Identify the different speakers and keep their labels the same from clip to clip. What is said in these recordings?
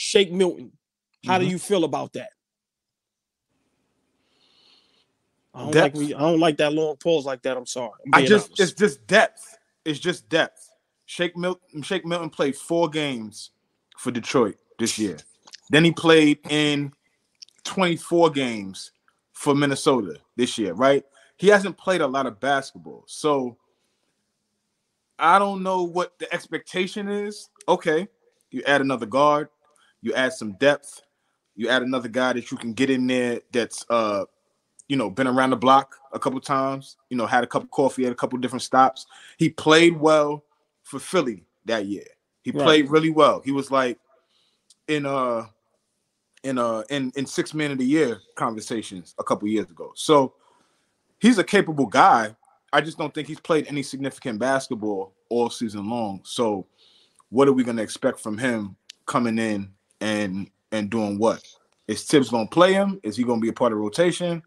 Speaker 1: Shake Milton. How do you feel about that? I don't like that long pause like that. I'm sorry.
Speaker 2: It's just depth. It's just depth. Shake Milton played 4 games for Detroit this year. Then he played in 24 games for Minnesota this year, right? He hasn't played a lot of basketball. So I don't know what the expectation is. Okay, you add another guard, you add some depth, you add another guy that you can get in there that's been around the block a couple times, had a cup of coffee at a couple different stops. He played well for Philly that year. He played really well. He was like in 6 Man of the Year conversations a couple years ago. So he's a capable guy. I just don't think he's played any significant basketball all season long. So what are we going to expect from him coming in and doing what? Is Tibbs going to play him? Is he going to be a part of rotation?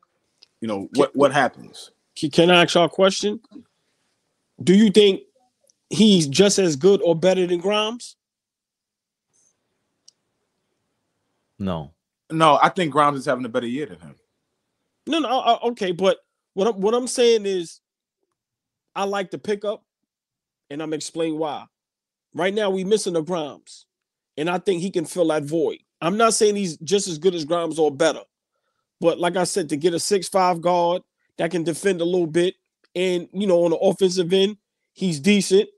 Speaker 2: What happens?
Speaker 1: Can I ask y'all a question? Do you think he's just as good or better than Grimes?
Speaker 3: No,
Speaker 2: I think Grimes is having a better year than him.
Speaker 1: No, okay, but what I'm saying is, I like the pickup, and I'm explaining why. Right now, we missing the Grimes, and I think he can fill that void. I'm not saying he's just as good as Grimes or better, but like I said, to get a 6'5" guard that can defend a little bit, and on the offensive end, he's decent.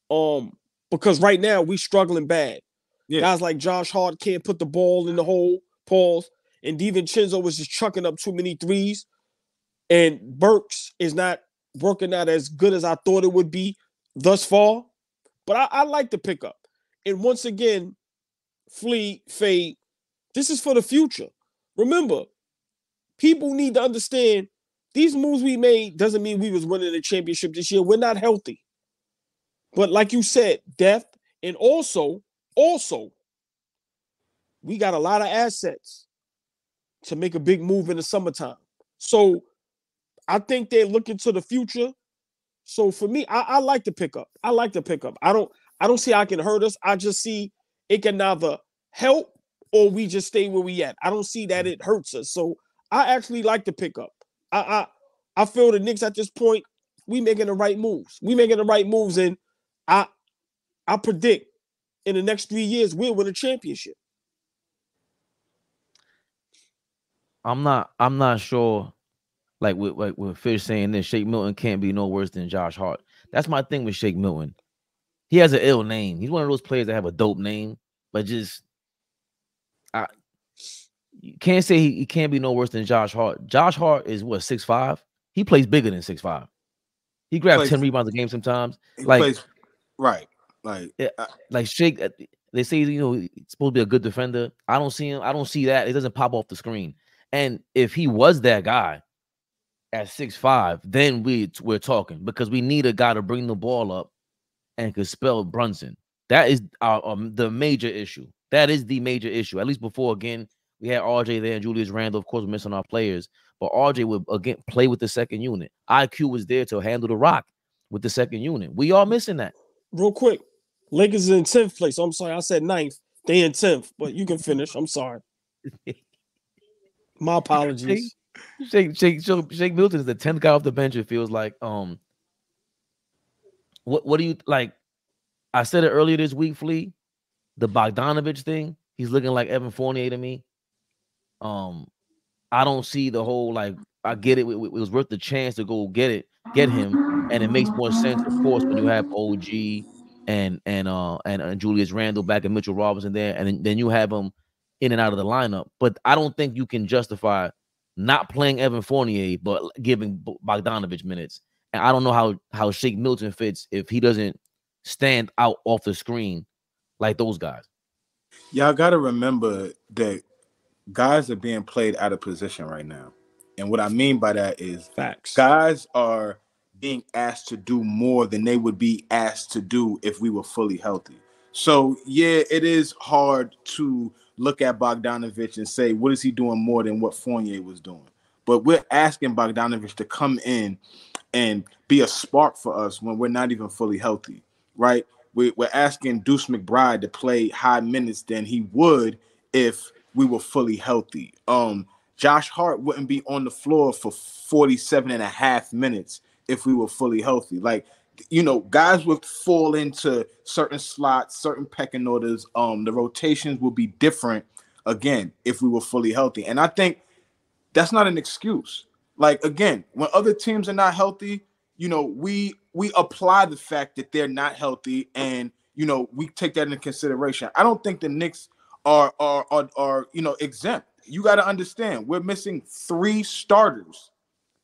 Speaker 1: Because right now we struggling bad. Yeah. Guys like Josh Hart can't put the ball in the hole, pause, and DiVincenzo was just chucking up too many threes, and Burks is not working out as good as I thought it would be thus far. But I like the pickup. And once again, Fade, this is for the future. Remember, people need to understand these moves we made doesn't mean we was winning the championship this year. We're not healthy. But like you said, depth, and also, we got a lot of assets to make a big move in the summertime. So I think they're looking to the future. So for me, I like the pickup. I don't see how it can hurt us. I just see it can either help or we just stay where we at. I don't see that it hurts us. So I actually like the pickup. I feel the Knicks at this point, we making the right moves. And I predict in the next 3 years we'll win a championship.
Speaker 3: I'm not sure. Like with Fish saying this, Shake Milton can't be no worse than Josh Hart. That's my thing with Shake Milton. He has an ill name. He's one of those players that have a dope name, but just you can't say he can't be no worse than Josh Hart. Josh Hart is what, 6'5"? He plays bigger than 6'5". He grabs 10 rebounds a game sometimes.
Speaker 2: Plays right.
Speaker 3: Like Shake, they say he's supposed to be a good defender. I don't see him. I don't see that. It doesn't pop off the screen. And if he was that guy at 6'5", then we're talking, because we need a guy to bring the ball up and could spell Brunson. That is the major issue. That is the major issue. At least before, again, we had RJ there and Julius Randle. Of course, we're missing our players, but RJ would again play with the second unit. IQ was there to handle the rock with the second unit. We are missing that.
Speaker 1: Real quick, Lakers in 10th place. I'm sorry, I said 9th. They in 10th, but you can finish. I'm sorry. My apologies.
Speaker 3: Shake Milton is the 10th guy off the bench. It feels like. What do you like? I said it earlier this week, Flea. The Bogdanovich thing. He's looking like Evan Fournier to me. I don't see the whole like. I get it. It was worth the chance to go get him, and it makes more sense, of course, when you have OG and Julius Randle back and Mitchell Robinson there, and then you have him in and out of the lineup. But I don't think you can justify not playing Evan Fournier but giving Bogdanovich minutes. And I don't know how Shake Milton fits if he doesn't stand out off the screen like those guys.
Speaker 2: Y'all got to remember that guys are being played out of position right now. And what I mean by that is
Speaker 1: facts.
Speaker 2: Guys are being asked to do more than they would be asked to do if we were fully healthy. So, yeah, it is hard to look at Bogdanovich and say, what is he doing more than what Fournier was doing? But we're asking Bogdanovich to come in and be a spark for us when we're not even fully healthy, right? we're asking Deuce McBride to play high minutes than he would if we were fully healthy. Josh Hart wouldn't be on the floor for 47 and a half minutes if we were fully healthy. Like, you know, guys would fall into certain slots, certain pecking orders. The rotations will be different again if we were fully healthy. And I think that's not an excuse. Like, again, when other teams are not healthy, you know, we apply the fact that they're not healthy, and you know, we take that into consideration. I don't think the Knicks are you know, exempt. You got to understand, we're missing 3 starters,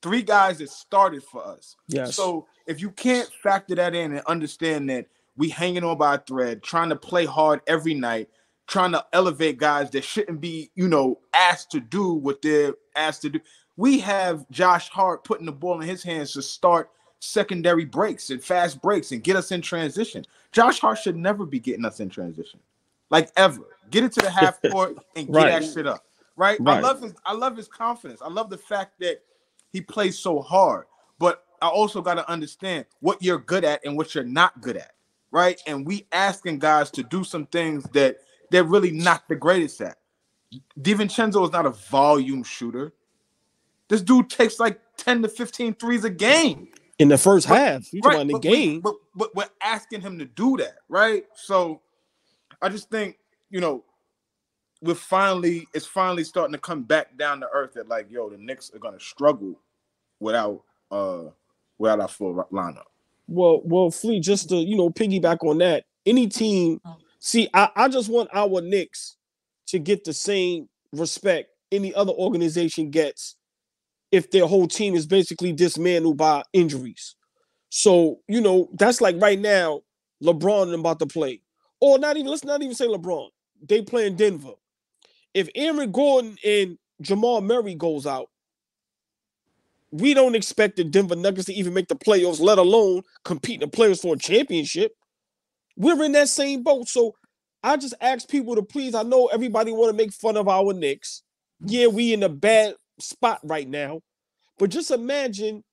Speaker 2: 3 guys that started for us.
Speaker 1: Yes.
Speaker 2: So if you can't factor that in and understand that we hanging on by a thread, trying to play hard every night, trying to elevate guys that shouldn't be, you know, asked to do what they're asked to do. We have Josh Hart putting the ball in his hands to start secondary breaks and fast breaks and get us in transition. Josh Hart should never be getting us in transition, like ever. Get it to the half court and get that shit up. Right? I love his confidence. I love the fact that he plays so hard. But I also got to understand what you're good at and what you're not good at. Right? And we asking guys to do some things that they're really not the greatest at. DiVincenzo is not a volume shooter. This dude takes like 10 to 15 threes a game.
Speaker 1: In the first half. You talking about in the game.
Speaker 2: But we're asking him to do that, right? So I just think, you know, it's finally starting to come back down to earth that, like, yo, the Knicks are gonna struggle without our full lineup.
Speaker 1: Well, Fleet, just to, you know, piggyback on that, any team, see, I just want our Knicks to get the same respect any other organization gets if their whole team is basically dismantled by injuries. So, you know, that's like right now, LeBron about to play. Or let's not even say LeBron. They play in Denver. If Aaron Gordon and Jamal Murray goes out, we don't expect the Denver Nuggets to even make the playoffs, let alone compete in the playoffs for a championship. We're in that same boat. So I just ask people to please, I know everybody want to make fun of our Knicks. Yeah, we in a bad spot right now. But just imagine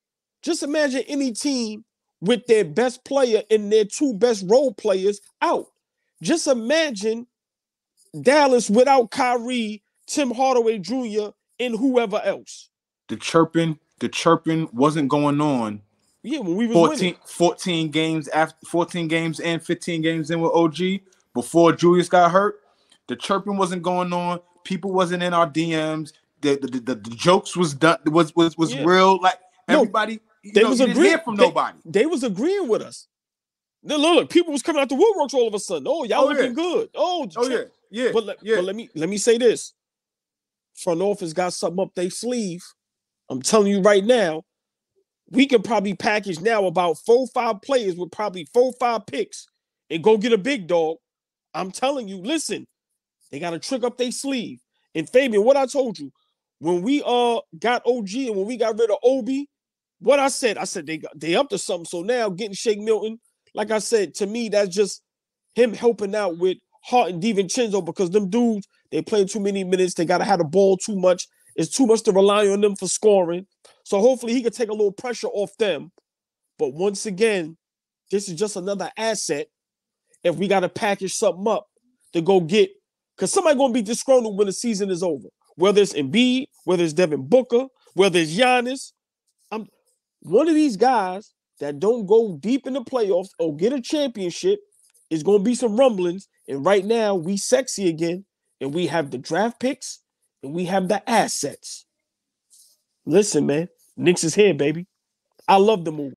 Speaker 1: any team with their best player and their 2 best role players out. Just imagine Dallas without Kyrie, Tim Hardaway Jr., and whoever else.
Speaker 2: The chirping wasn't going on.
Speaker 1: Yeah, when we was
Speaker 2: 14 games and 15 games in with OG before Julius got hurt. The chirping wasn't going on. People wasn't in our DMs. The jokes was done was real. Like, everybody,
Speaker 1: they was
Speaker 2: agreeing. Didn't hear from nobody.
Speaker 1: They was agreeing with us. Look, people was coming out the woodworks all of a sudden. Oh, y'all looking good. Yeah. But let me say this. Front office got something up their sleeve. I'm telling you right now, we can probably package now about 4 or 5 players with probably 4 or 5 picks and go get a big dog. I'm telling you, listen, they got a trick up their sleeve. And Fabian, what I told you, when we got OG and when we got rid of Obi, what I said they up to something. So now getting Shake Milton, like I said, to me, that's just him helping out with Hart and DiVincenzo, because them dudes, they playing too many minutes. They got to have the ball too much. It's too much to rely on them for scoring. So hopefully he can take a little pressure off them. But once again, this is just another asset if we got to package something up to go get, because somebody going to be disgruntled when the season is over. Whether it's Embiid, whether it's Devin Booker, whether it's Giannis. One of these guys that don't go deep in the playoffs or get a championship is going to be some rumblings. And right now, we sexy again. And we have the draft picks and we have the assets. Listen, man, Knicks is here, baby. I love the move.